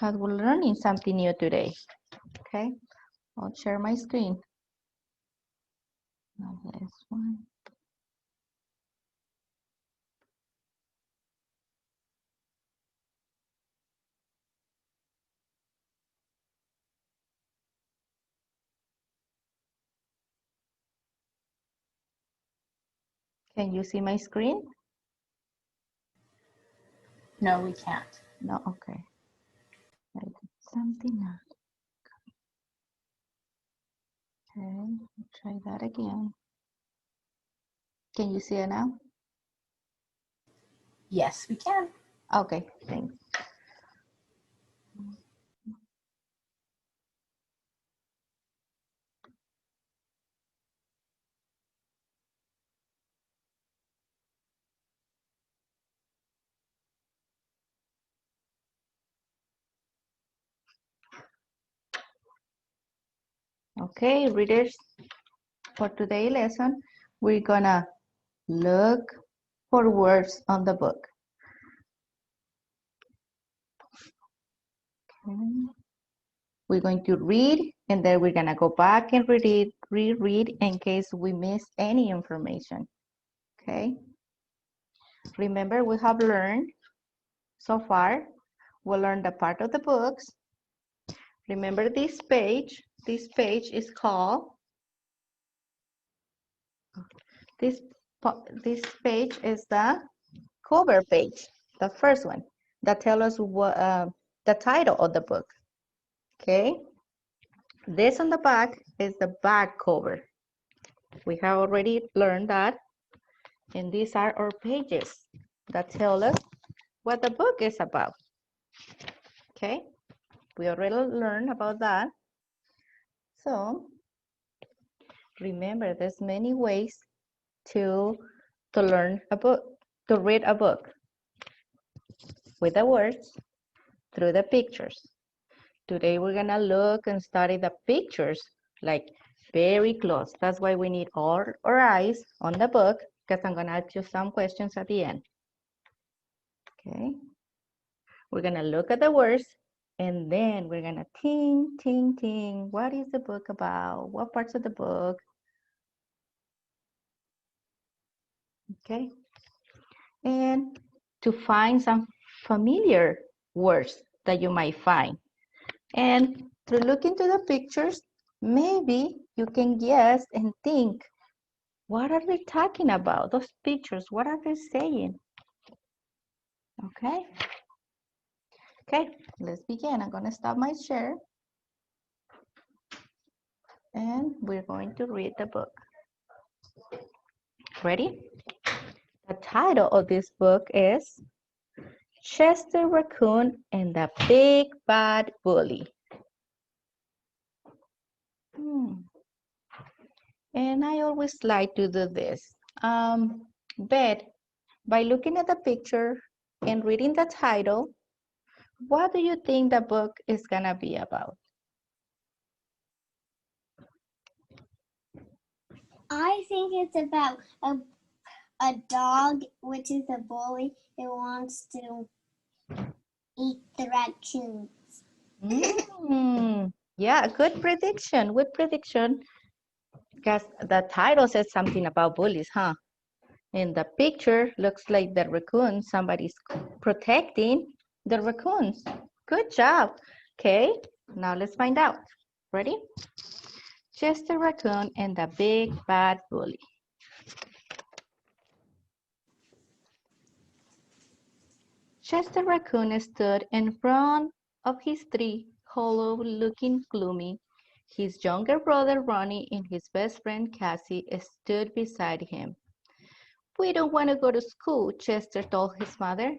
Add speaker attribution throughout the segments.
Speaker 1: but we're learning something new today. Okay, I'll share my screen. Now this one. Can you see my screen?
Speaker 2: No, we can't.
Speaker 1: No, okay. I did something else. Okay, try that again. Can you see it now?
Speaker 2: Yes, we can.
Speaker 1: Okay, thanks. Okay, readers, for today's lesson, we're gonna look for words on the book. Okay. We're going to read, and then we're gonna go back and reread in case we miss any information. Okay. Remember, we have learned so far. We learned the part of the books. Remember this page. This page is called. This page is the cover page, the first one that tells us what the title of the book. Okay. This on the back is the back cover. We have already learned that. And these are our pages that tell us what the book is about. Okay, we already learned about that. So remember, there's many ways to learn a book, to read a book. With the words, through the pictures. Today we're gonna look and study the pictures like very close. That's why we need all our eyes on the book, because I'm gonna ask you some questions at the end. Okay, we're gonna look at the words and then we're gonna think. What is the book about? What parts of the book? Okay, and to find some familiar words that you might find. And to look into the pictures, maybe you can guess and think, what are they talking about? Those pictures, what are they saying? Okay. Okay, let's begin. I'm gonna stop my share. And we're going to read the book. Ready? The title of this book is Chester Raccoon and the Big Bad Bully. And I always like to do this. But by looking at the picture and reading the title, what do you think the book is gonna be about?
Speaker 3: I think it's about a dog, which is a bully, who wants to eat the raccoons.
Speaker 1: Yeah, good prediction. Good prediction. Because the title says something about bullies, huh? And the picture looks like the raccoon. Somebody's protecting the raccoons. Good job. Okay, now let's find out. Ready? Chester Raccoon and the Big Bad Bully. Chester Raccoon stood in front of his tree, hollow, looking gloomy. His younger brother Ronnie and his best friend Cassie stood beside him. "We don't want to go to school," Chester told his mother.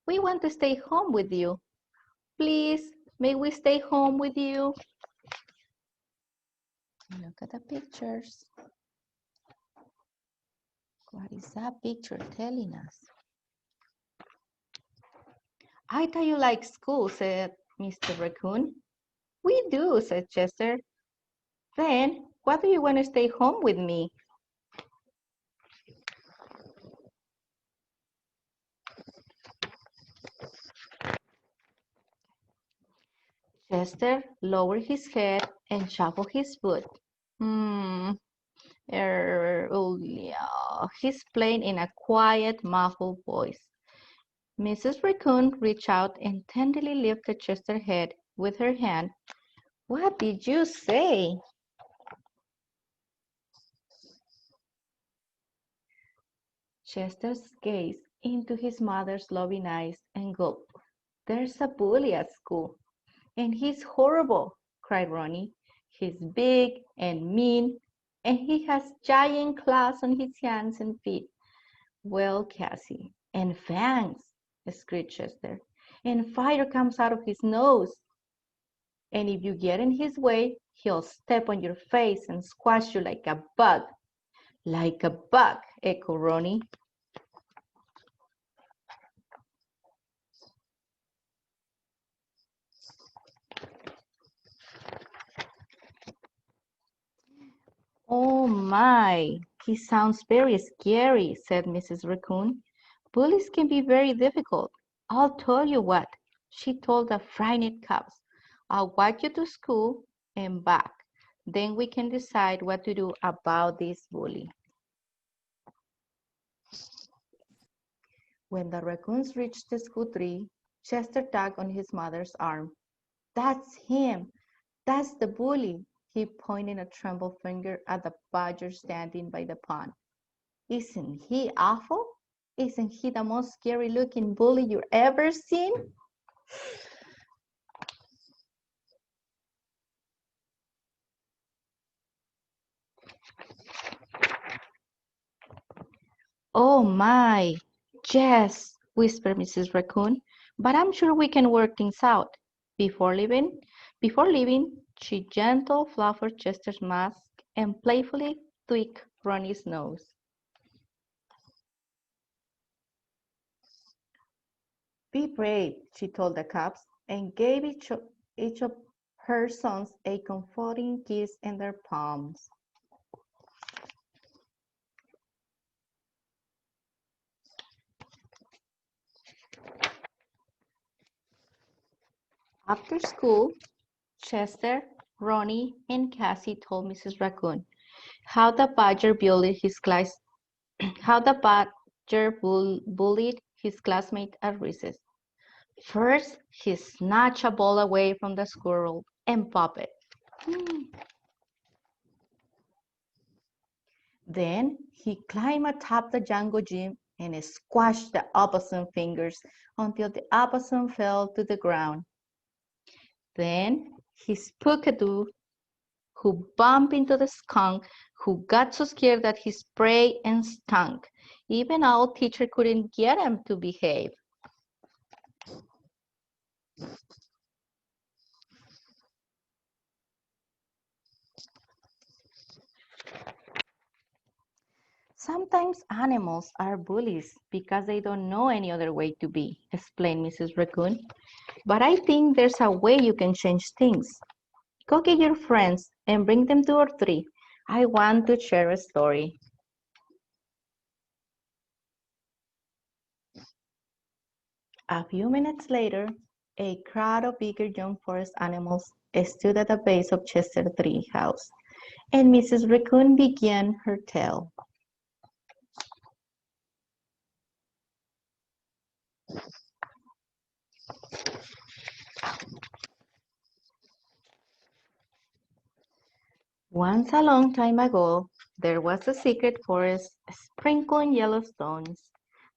Speaker 1: "We want to stay home with you. Please, may we stay home with you?" Look at the pictures. What is that picture telling us? "I thought you liked school," said Mr. Raccoon. "We do," said Chester. "Then why do you want to stay home with me?" Chester lowered his head and shuffled his foot. Oh, yeah. He's playing in a quiet, muffled voice. Mrs. Raccoon reached out and tenderly lifted Chester's head with her hand. What did you say? Chester gazed into his mother's loving eyes and gulped. There's a bully at school, and he's horrible, cried Ronnie. He's big and mean, and he has giant claws on his hands and feet. Well, Cassie, and fangs, screeched Chester, and fire comes out of his nose. And if you get in his way, he'll step on your face and squash you like a bug. Like a bug, echoed Ronnie. Oh my, he sounds very scary, said Mrs. Raccoon. Bullies can be very difficult. I'll tell you what, she told the frightened cubs. I'll walk you to school and back. Then we can decide what to do about this bully. When the raccoons reached the school tree, Chester tugged on his mother's arm. That's him. That's the bully. He pointed a trembled finger at the badger standing by the pond. Isn't he awful? Isn't he the most scary looking bully you've ever seen? Oh my, yes, whispered Mrs. Raccoon, but I'm sure we can work things out. Before leaving, she gently fluffed Chester's mask and playfully tweaked Ronnie's nose. Be brave, she told the cubs, and gave each of her sons a comforting kiss in their palms. After school, Chester, Ronnie, and Cassie told Mrs. Raccoon how the badger bullied his class, bullied his classmate at recess. First, he snatched a ball away from the squirrel and popped it. Then he climbed atop the Django Jim and squashed the opossum fingers until the opossum fell to the ground. Then he spooked a dude who bumped into the skunk, who got so scared that he sprayed and stunk. Even our teacher couldn't get him to behave. Sometimes animals are bullies because they don't know any other way to be, explained Mrs. Raccoon. But I think there's a way you can change things. Go get your friends and bring them to our tree. I want to share a story. A few minutes later, a crowd of bigger young forest animals stood at the base of Chester Tree House, and Mrs. Raccoon began her tale. Once a long time ago, there was a secret forest sprinkled in yellow stones.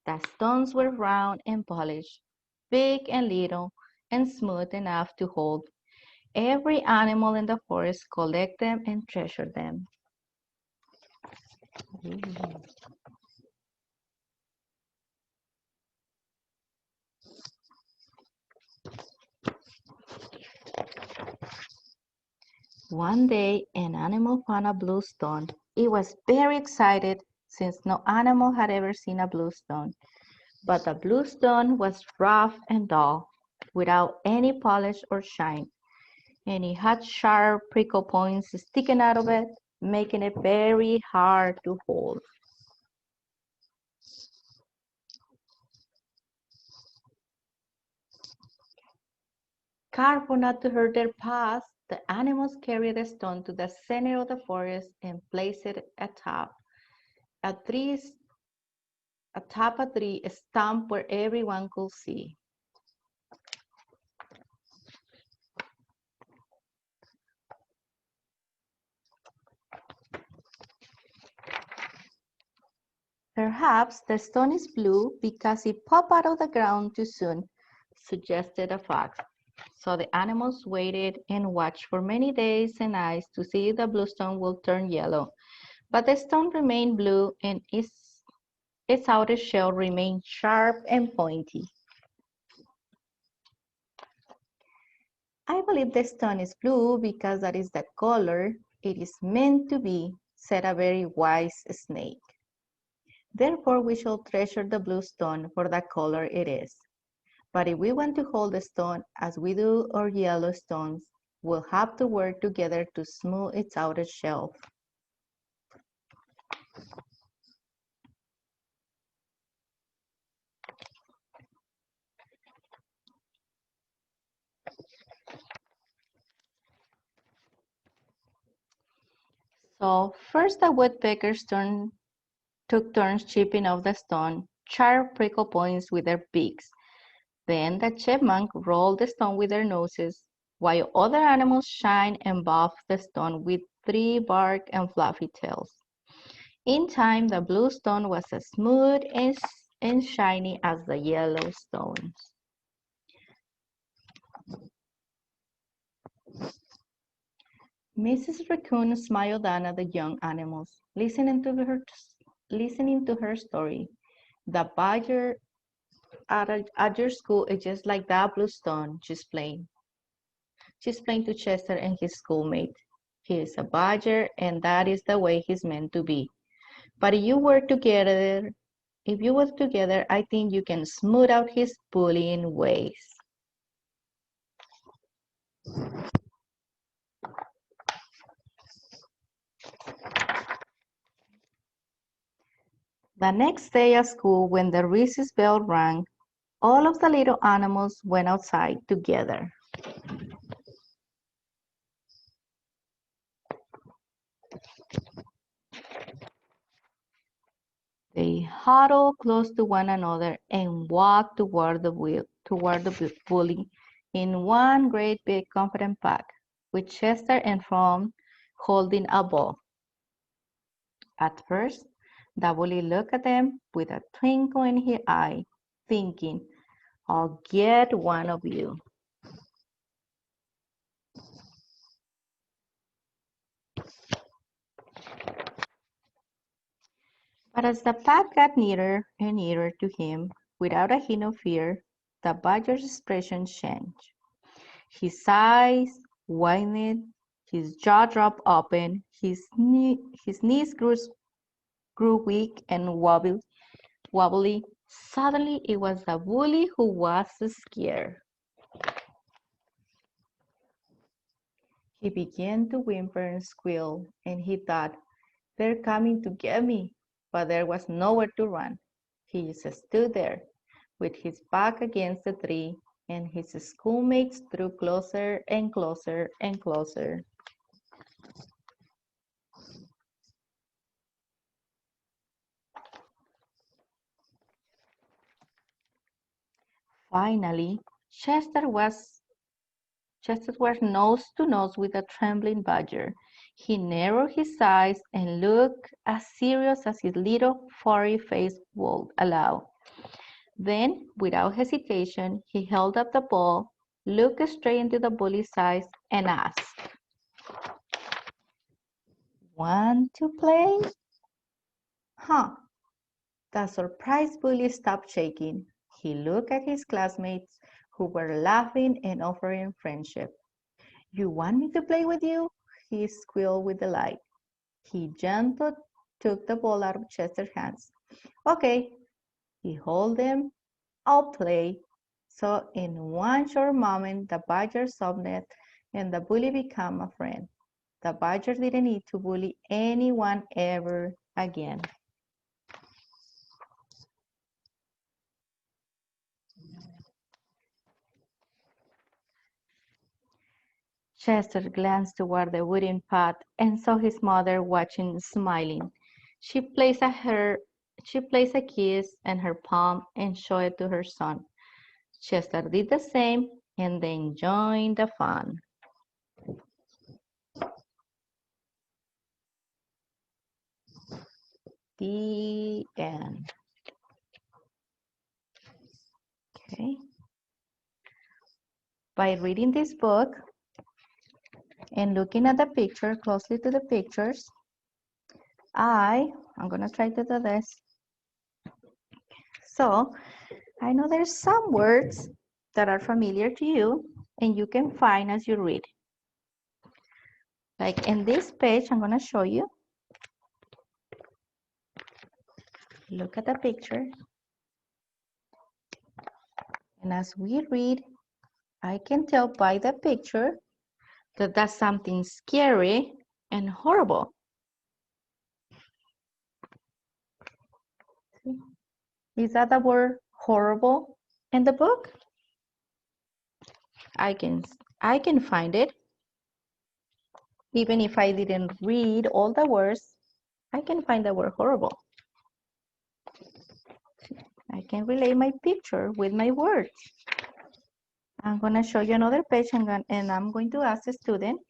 Speaker 1: The stones were round and polished, big and little, and smooth enough to hold. Every animal in the forest collected them and treasured them. One day, an animal found a blue stone. It was very excited since no animal had ever seen a blue stone. But the blue stone was rough and dull, without any polish or shine, and it had sharp prickle points sticking out of it, making it very hard to hold. Careful not to hurt their paws, the animals carried the stone to the center of the forest and placed it atop a tree, a stump where everyone could see. Perhaps the stone is blue because it popped out of the ground too soon, suggested a fox. So the animals waited and watched for many days and nights to see if the blue stone would turn yellow. But the stone remained blue and its outer shell remained sharp and pointy. I believe the stone is blue because that is the color it is meant to be, said a very wise snake. Therefore, we shall treasure the blue stone for the color it is. But if we want to hold the stone as we do our yellow stones, we'll have to work together to smooth its outer shell. So first the woodpeckers took turns chipping off the stone, sharp prickle points with their beaks. Then the chipmunk rolled the stone with their noses, while other animals shined and buffed the stone with three bark and fluffy tails. In time, the blue stone was as smooth and shiny as the yellow stones. Mrs. Raccoon smiled down at the young animals, listening to her story. The badger at your school is just like that blue stone, she explained. She explained to Chester and his schoolmate. He is a badger, and that is the way he's meant to be. But if you were together, I think you can smooth out his bullying ways. The next day at school, when the recess bell rang, all of the little animals went outside together. They huddled close to one another and walked toward the bully in one great big confident pack, with Chester in front holding a ball. At first, the bully looked at them with a twinkle in his eye, thinking, I'll get one of you. But as the pack got nearer and nearer to him, without a hint of fear, the badger's expression changed. His eyes widened, his jaw dropped open, his knees grew weak and wobbly. Suddenly, it was the bully who was scared. He began to whimper and squeal, and he thought, they're coming to get me. But there was nowhere to run. He just stood there, with his back against the tree, and his schoolmates drew closer and closer and closer. Finally, Chester was nose to nose with a trembling badger. He narrowed his eyes and looked as serious as his little furry face would allow. Then, without hesitation, he held up the ball, looked straight into the bully's eyes, and asked, "Want to play?" Huh. The surprised bully stopped shaking. He looked at his classmates, who were laughing and offering friendship. "You want me to play with you?" he squealed with delight. He gently took the ball out of Chester's hands. "Okay," he hold them. "I'll play." So in one short moment, the badger softened and the bully became a friend. The badger didn't need to bully anyone ever again. Chester glanced toward the wooden pot and saw his mother watching, smiling. She placed a kiss in her palm and showed it to her son. Chester did the same and they joined the fun. The end. Okay. By reading this book and looking at the picture, closely to the pictures, I'm gonna try to do this. So, I know there's some words that are familiar to you and you can find as you read. Like in this page, I'm gonna show you. Look at the picture. And as we read, I can tell by the picture that that's something scary and horrible. Is that the word horrible in the book? I can find it. Even if I didn't read all the words, I can find the word horrible. I can relate my picture with my words. I'm gonna show you another page and I'm going to ask the student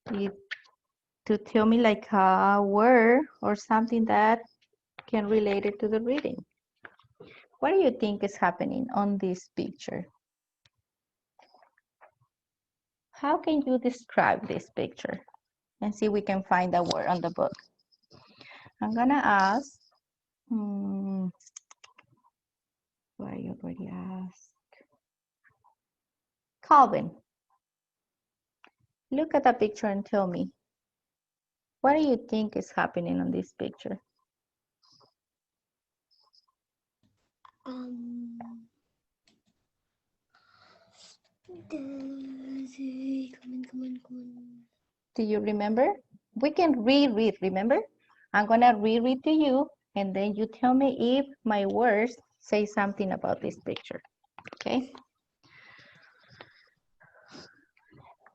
Speaker 1: to tell me like a word or something that can relate it to the reading. What do you think is happening on this picture? How can you describe this picture? And see if we can find a word on the book. I'm gonna ask, I already asked. Calvin, look at the picture and tell me, what do you think is happening on this picture?
Speaker 3: Come on.
Speaker 1: Do you remember? We can reread, remember? I'm gonna reread to you and then you tell me if my words say something about this picture, okay?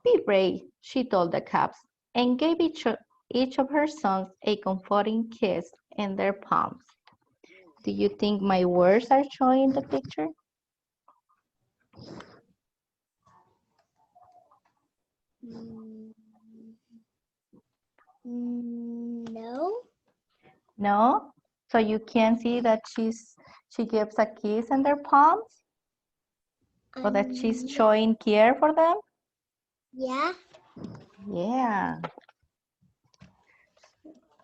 Speaker 1: Be brave, she told the cubs, and gave each of her sons a comforting kiss in their palms. Do you think my words are showing the picture?
Speaker 3: No.
Speaker 1: No? So you can see that she gives a kiss in their palms? Or that she's showing care for them?
Speaker 3: Yeah.
Speaker 1: Yeah.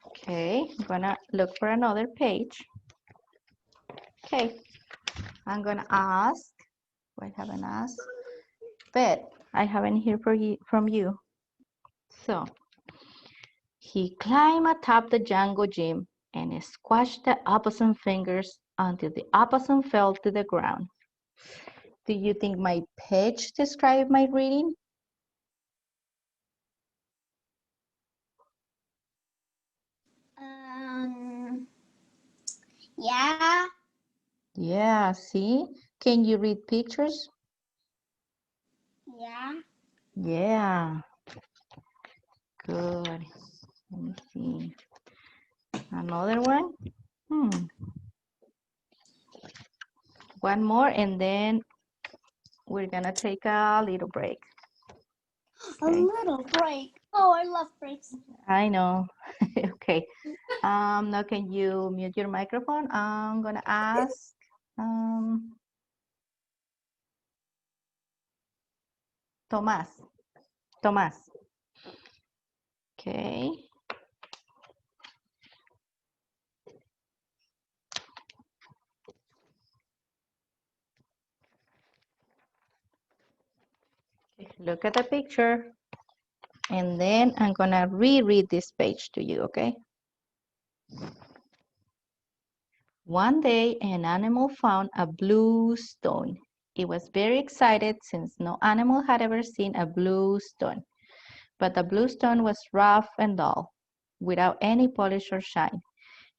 Speaker 1: Okay, I'm gonna look for another page. Okay, I'm gonna ask, I haven't asked, but I haven't heard from you. So, he climbed atop the jungle gym and squashed the opossum fingers until the opossum fell to the ground. Do you think my page described my reading?
Speaker 3: Yeah.
Speaker 1: Yeah, see? Can you read pictures?
Speaker 3: Yeah.
Speaker 1: Yeah. Good. Let me see. Another one? One more and then we're gonna take a little break.
Speaker 3: A little break. Oh, I love breaks.
Speaker 1: I know. Okay. Now can you mute your microphone? I'm gonna ask Tomás. Tomás. Okay. Look at the picture. And then I'm gonna reread this page to you, okay? One day, an animal found a blue stone. It was very excited since no animal had ever seen a blue stone. But the blue stone was rough and dull, without any polish or shine,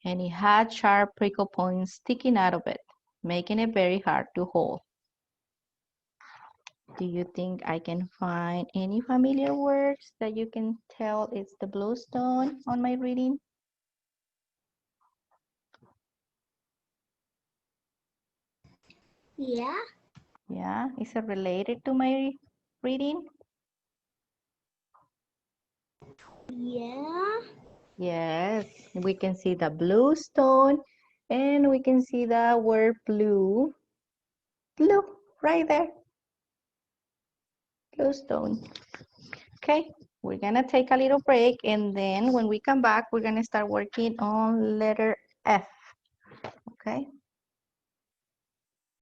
Speaker 1: and it had sharp prickle points sticking out of it, making it very hard to hold. Do you think I can find any familiar words that you can tell it's the bluestone on my reading?
Speaker 3: Yeah.
Speaker 1: Yeah, is it related to my reading?
Speaker 3: Yeah.
Speaker 1: Yes, we can see the bluestone and we can see the word blue. Blue, right there. Bluestone. Okay, we're gonna take a little break and then when we come back, we're gonna start working on letter F. Okay.